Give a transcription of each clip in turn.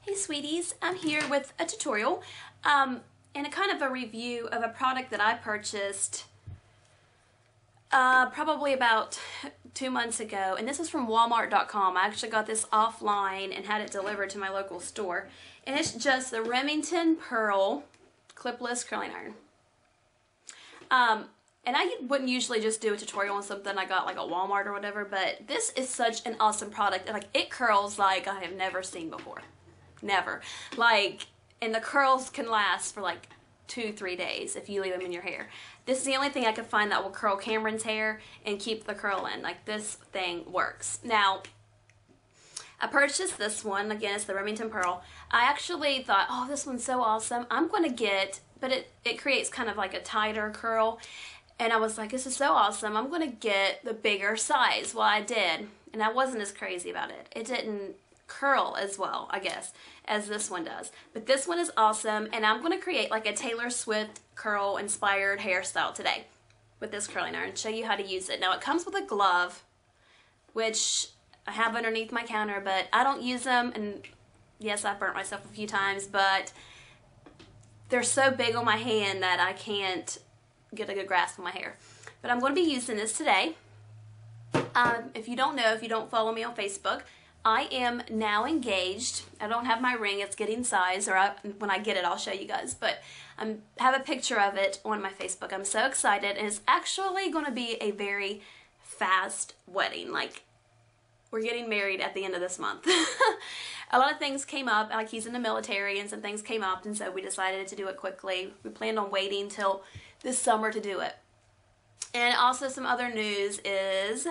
Hey sweeties, I'm here with a tutorial and a kind of a review of a product that I purchased probably about 2 months ago, and this is from Walmart.com. I actually got this offline and had it delivered to my local store, and it's just the Remington Pearl clipless curling iron. And I wouldn't usually just do a tutorial on something I got like at Walmart or whatever, but this is such an awesome product, and like it curls like I have never seen before. Never. Like, and the curls can last for like 2-3 days if you leave them in your hair. This is the only thing I could find that will curl Cameron's hair and keep the curl in. Like, this thing works. Now, I purchased this one. Again, it's the Remington Pearl. I actually thought, oh, this one's so awesome. I'm going to get, but it creates kind of like a tighter curl. And I was like, this is so awesome. I'm going to get the bigger size. Well, I did. And I wasn't as crazy about it. It didn't curl as well, I guess, as this one does. But this one is awesome, and I'm going to create like a Taylor Swift curl inspired hairstyle today with this curling iron. Show you how to use it. Now it comes with a glove, which I have underneath my counter, but I don't use them, and yes, I've burnt myself a few times, but they're so big on my hand that I can't get a good grasp on my hair. But I'm going to be using this today. If you don't know, if you don't follow me on Facebook, I am now engaged. I don't have my ring, it's getting size, or when I get it I'll show you guys, but I have a picture of it on my Facebook. I'm so excited, and it's actually going to be a very fast wedding. Like, we're getting married at the end of this month. A lot of things came up, like he's in the military and some things came up, and so we decided to do it quickly. We planned on waiting till this summer to do it. And also some other news is,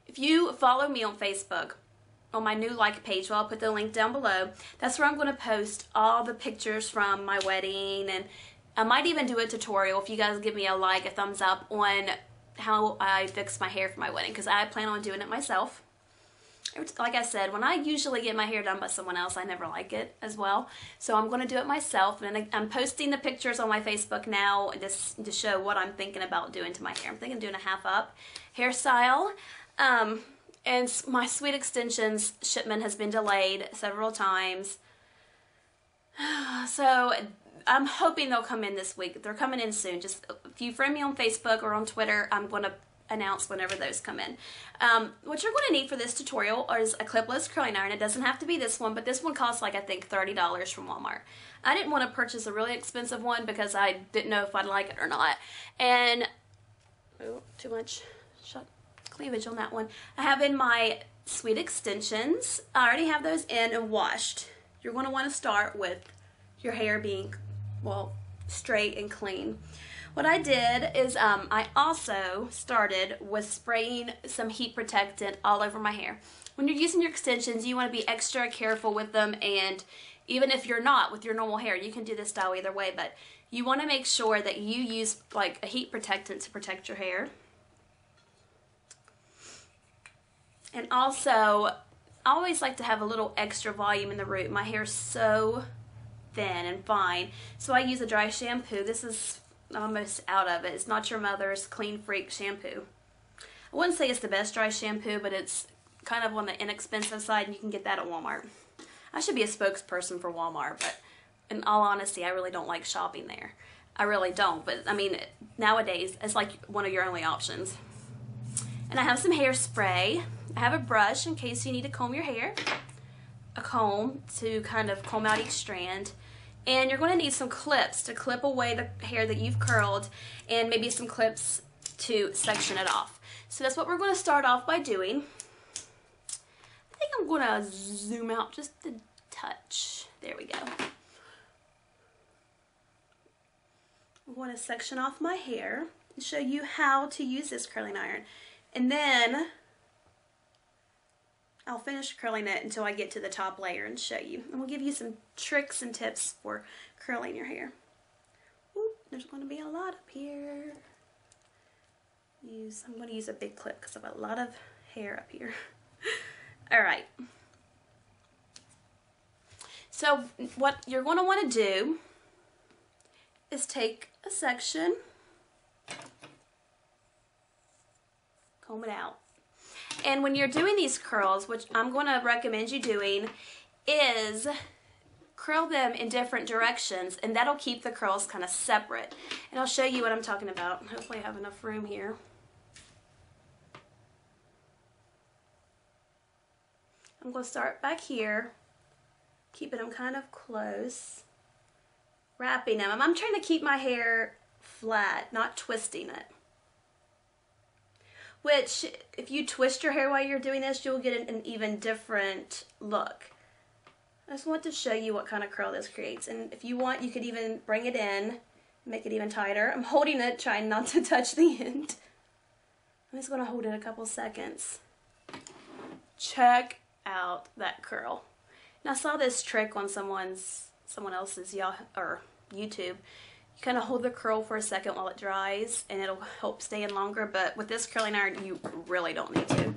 if you follow me on Facebook, on my new like page, well, I'll put the link down below. That's where I'm going to post all the pictures from my wedding, and I might even do a tutorial if you guys give me a like, a thumbs up on how I fix my hair for my wedding, because I plan on doing it myself. Like I said, when I usually get my hair done by someone else, I never like it as well. So I'm going to do it myself, and I'm posting the pictures on my Facebook now just to show what I'm thinking about doing to my hair. I'm thinking of doing a half up hairstyle. And my sweet extensions shipment has been delayed several times. So I'm hoping they'll come in this week. They're coming in soon. Just if you friend me on Facebook or on Twitter, I'm going to announce whenever those come in. What you're going to need for this tutorial is a clipless curling iron. It doesn't have to be this one, but this one costs like I think $30 from Walmart. I didn't want to purchase a really expensive one because I didn't know if I'd like it or not. And, oh, too much cleavage on that one. I have in my sweet extensions. I already have those in and washed. You're going to want to start with your hair being, well, straight and clean. What I did is I also started with spraying some heat protectant all over my hair. When you're using your extensions, you want to be extra careful with them, and even if you're not with your normal hair, you can do this style either way, but you want to make sure that you use like a heat protectant to protect your hair. And also, I always like to have a little extra volume in the root. My hair's so thin and fine, so I use a dry shampoo. This is almost out of it. It's Not Your Mother's Clean Freak shampoo. I wouldn't say it's the best dry shampoo, but it's kind of on the inexpensive side, and you can get that at Walmart. I should be a spokesperson for Walmart, but in all honesty, I really don't like shopping there. I really don't, but I mean, nowadays, it's like one of your only options. And I have some hairspray. I have a brush in case you need to comb your hair, a comb to kind of comb out each strand, and you're going to need some clips to clip away the hair that you've curled, and maybe some clips to section it off. So that's what we're going to start off by doing. I think I'm going to zoom out just a touch. There we go. I'm going to section off my hair and show you how to use this curling iron. And then I'll finish curling it until I get to the top layer and show you. And we'll give you some tricks and tips for curling your hair. Ooh, there's going to be a lot up here. I'm going to use a big clip because I've got a lot of hair up here. Alright. So what you're going to want to do is take a section, comb it out. And when you're doing these curls, which I'm going to recommend you doing, is curl them in different directions, and that'll keep the curls kind of separate. And I'll show you what I'm talking about. Hopefully I have enough room here. I'm going to start back here, keeping them kind of close, wrapping them. I'm trying to keep my hair flat, not twisting it. Which, if you twist your hair while you're doing this, you'll get an even different look. I just want to show you what kind of curl this creates. And if you want, you could even bring it in, make it even tighter. I'm holding it, trying not to touch the end. I'm just going to hold it a couple seconds. Check out that curl. And I saw this trick on someone else's YouTube. You kind of hold the curl for a second while it dries, and it'll help stay in longer. But with this curling iron, you really don't need to.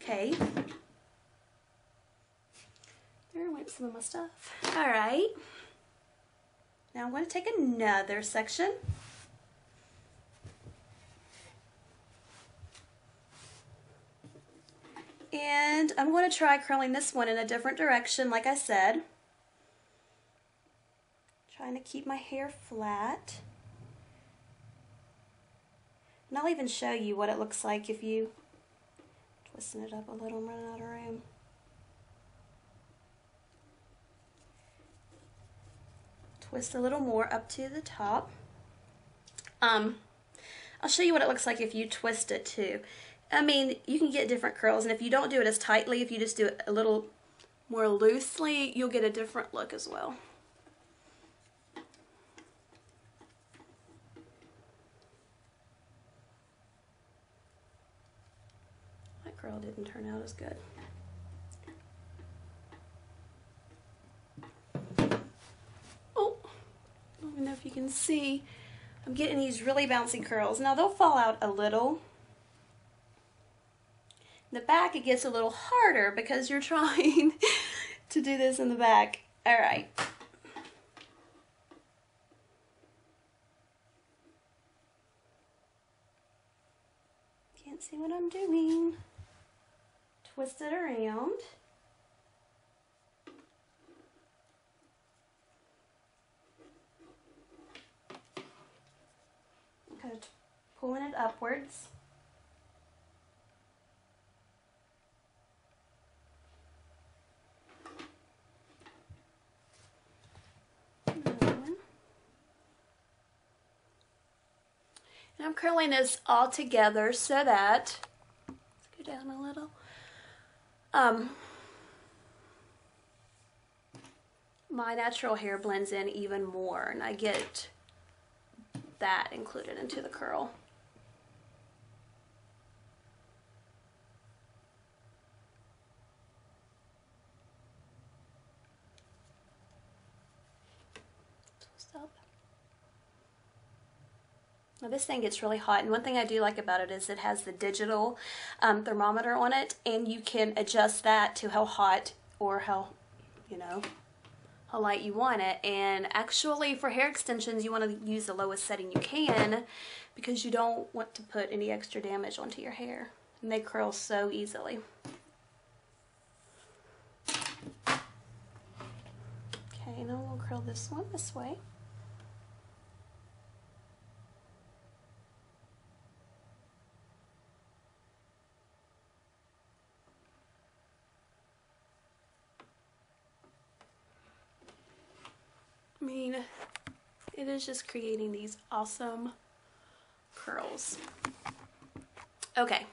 Okay. There, wipe some of my stuff. All right. Now I'm going to take another section. And I'm going to try curling this one in a different direction, like I said. Trying to keep my hair flat. And I'll even show you what it looks like if you twisting it up a little. I'm running out of room. Twist a little more up to the top. I'll show you what it looks like if you twist it too. I mean, you can get different curls, and if you don't do it as tightly, if you just do it a little more loosely, you'll get a different look as well. That curl didn't turn out as good. Oh, I don't even know if you can see. I'm getting these really bouncy curls. Now, they'll fall out a little. In the back, it gets a little harder because you're trying to do this in the back. All right. Can't see what I'm doing. Twist it around. I'm kind of pulling it upwards. And I'm curling this all together so that, let's go down a little, my natural hair blends in even more, and I get that included into the curl. Twist up. Now this thing gets really hot, and one thing I do like about it is it has the digital thermometer on it, and you can adjust that to how hot or how, how light you want it. And actually for hair extensions, you want to use the lowest setting you can because you don't want to put any extra damage onto your hair. And they curl so easily. Okay, now we'll curl this one this way. I mean, it is just creating these awesome curls. Okay.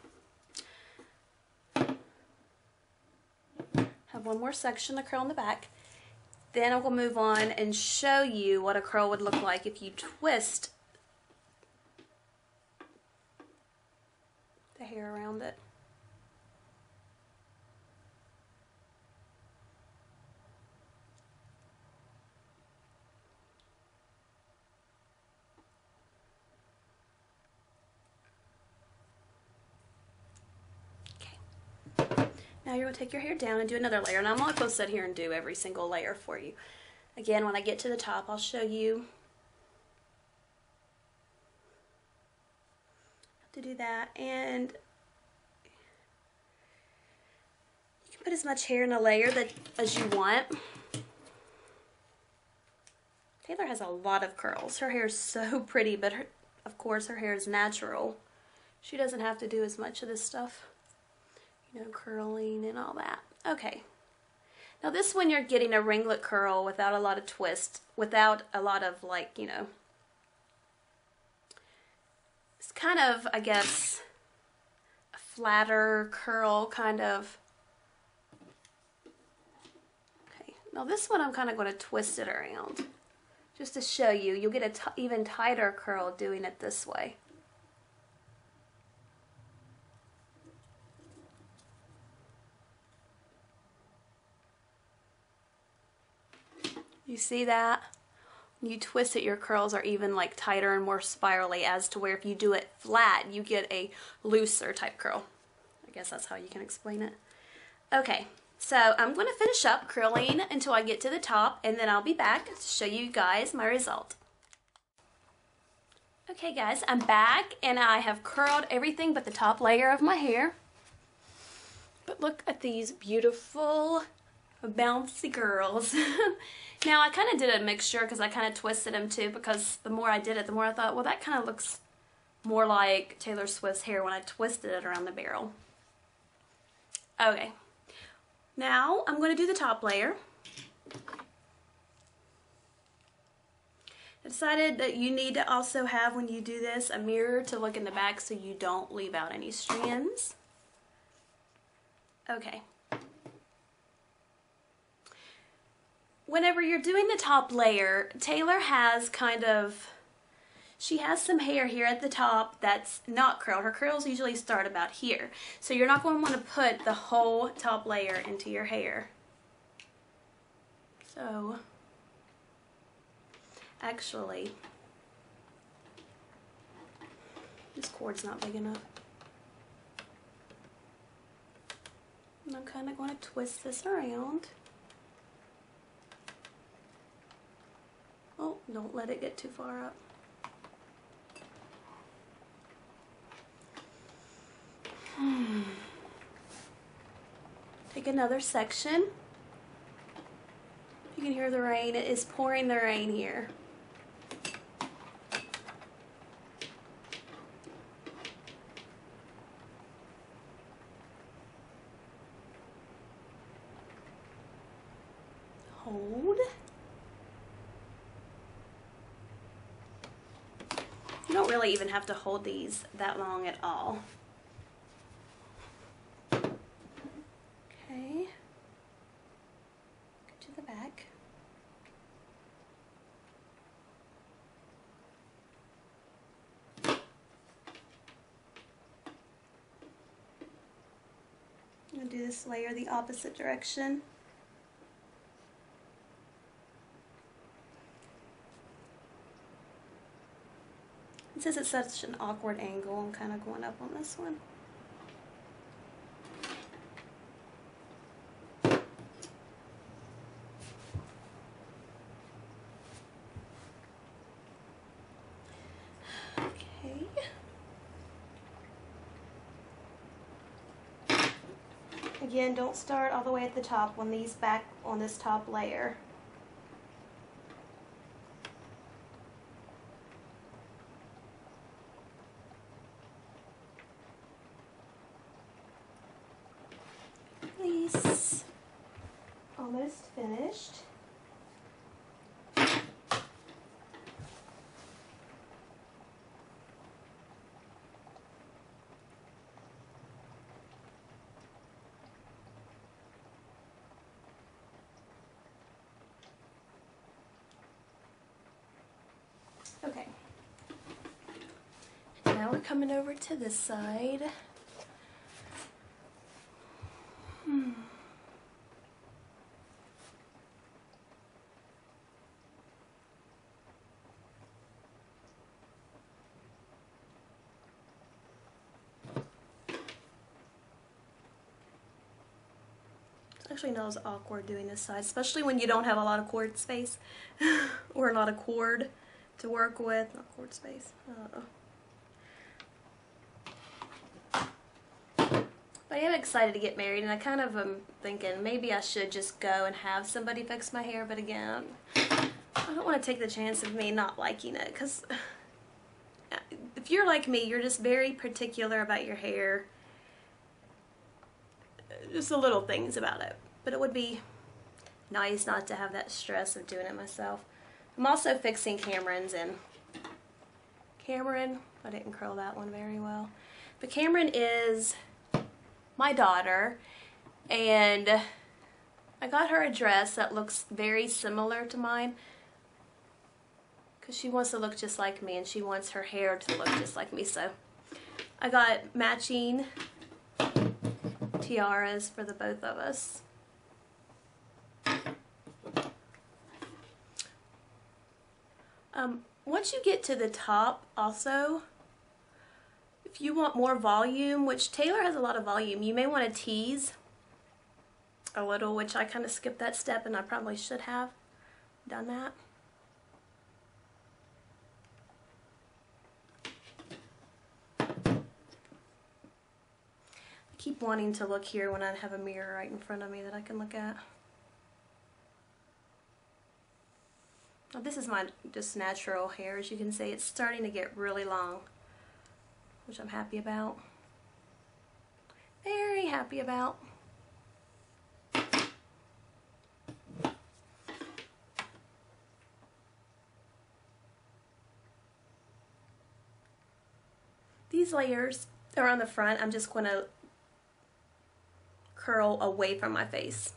Have one more section to curl in the back. Then I will move on and show you what a curl would look like if you twist the hair around it. Now you're going to take your hair down and do another layer. And I'm not going to sit here and do every single layer for you. Again, when I get to the top, I'll show you how to do that. And you can put as much hair in a layer as you want. Taylor has a lot of curls. Her hair is so pretty, but of course her hair is natural. She doesn't have to do as much of this stuff, you know, curling and all that. Okay. Now this one you're getting a ringlet curl without a lot of twist, without a lot of, like, you know, it's kind of, I guess, a flatter curl kind of. Okay. Now this one I'm kind of going to twist it around. Just to show you, you'll get a even tighter curl doing it this way. You see that? When you twist it, your curls are even like tighter and more spirally, as to where if you do it flat, you get a looser type curl. I guess that's how you can explain it. Okay. So I'm going to finish up curling until I get to the top, and then I'll be back to show you guys my result. Okay guys, I'm back and I have curled everything but the top layer of my hair. But look at these beautiful bouncy curls. Now I kind of did a mixture because I kind of twisted them too, because the more I did it, the more I thought, well, that kind of looks more like Taylor Swift's hair when I twisted it around the barrel. Okay. Now I'm going to do the top layer. I decided that you need to also have, when you do this, a mirror to look in the back so you don't leave out any strands. Okay. Whenever you're doing the top layer, Taylor has kind of, she has some hair here at the top that's not curled. Her curls usually start about here. So you're not going to want to put the whole top layer into your hair. So, actually, this cord's not big enough. And I'm kind of going to twist this around. Oh, don't let it get too far up. Take another section. You can hear the rain. It is pouring the rain here. Hold. You don't really even have to hold these that long at all. Okay, go to the back. I'm going to do this layer the opposite direction. Since it's such an awkward angle, I'm kind of going up on this one. Okay. Again, don't start all the way at the top on these back on this top layer. Almost finished. Okay. Now we're coming over to this side. Actually not as awkward doing this side, especially when you don't have a lot of cord space or not a cord to work with. Not cord space. But I am excited to get married, and I kind of am thinking maybe I should just go and have somebody fix my hair, but again, I don't want to take the chance of me not liking it, because if you're like me, you're just very particular about your hair. Just the little things about it. But it would be nice not to have that stress of doing it myself. I'm also fixing Cameron's, and Cameron, I didn't curl that one very well. But Cameron is my daughter, and I got her a dress that looks very similar to mine because she wants to look just like me, and she wants her hair to look just like me. So I got matching tiaras for the both of us. Once you get to the top, also, if you want more volume, which Taylor has a lot of volume, you may want to tease a little, which I kind of skipped that step, and I probably should have done that. I keep wanting to look here when I have a mirror right in front of me that I can look at. Now, this is my just natural hair. As you can see, it's starting to get really long, which I'm happy about. Very happy about. These layers are on the front. I'm just going to curl away from my face.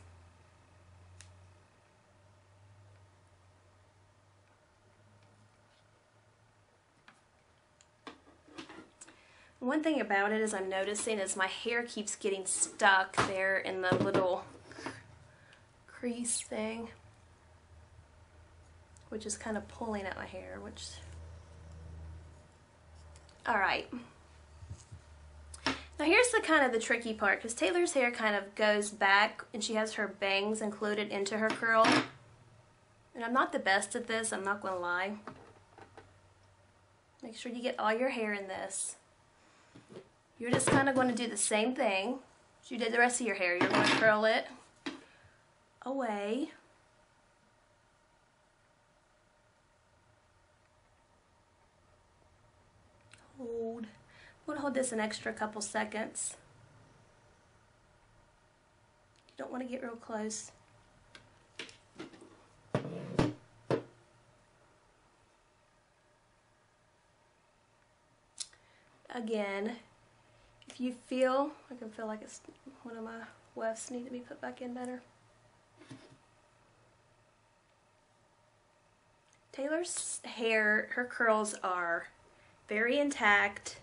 One thing about it is I'm noticing is my hair keeps getting stuck there in the little crease thing, which is kind of pulling at my hair, which... Alright. Now here's the kind of the tricky part, because Taylor's hair kind of goes back and she has her bangs included into her curl. And I'm not the best at this, I'm not going to lie. Make sure you get all your hair in this. You're just kind of going to do the same thing as you did the rest of your hair. You're going to curl it away. Hold. I'm going to hold this an extra couple seconds. You don't want to get real close. Again, if you feel, I can feel like it's one of my wefts need to be put back in better. Taylor's hair, her curls are very intact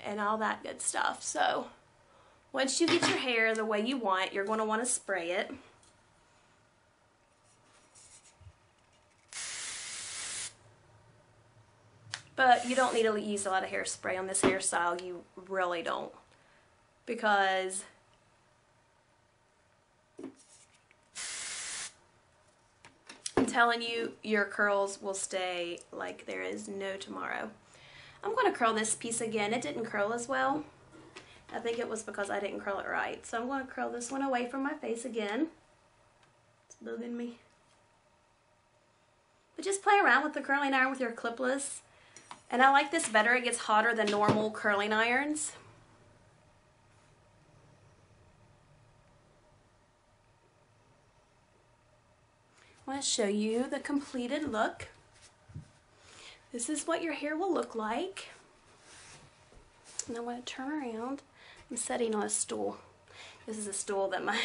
and all that good stuff. So once you get your hair the way you want, you're going to want to spray it. But you don't need to use a lot of hairspray on this hairstyle. You really don't. Because I'm telling you, your curls will stay like there is no tomorrow. I'm going to curl this piece again. It didn't curl as well. I think it was because I didn't curl it right. So I'm going to curl this one away from my face again. It's bugging me. But just play around with the curling iron with your clipless. And I like this better. It gets hotter than normal curling irons. I want to show you the completed look. This is what your hair will look like. And I want to turn around. I'm sitting on a stool. This is a stool that my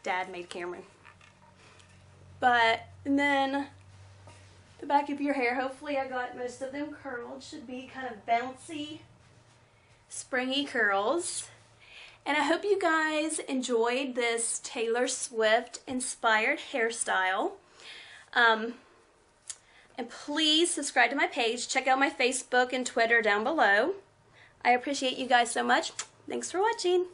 dad made Cameron. And then the back of your hair, hopefully I got most of them curled. Should be kind of bouncy, springy curls. And I hope you guys enjoyed this Taylor Swift inspired hairstyle. And please subscribe to my page. Check out my Facebook and Twitter down below. I appreciate you guys so much. Thanks for watching.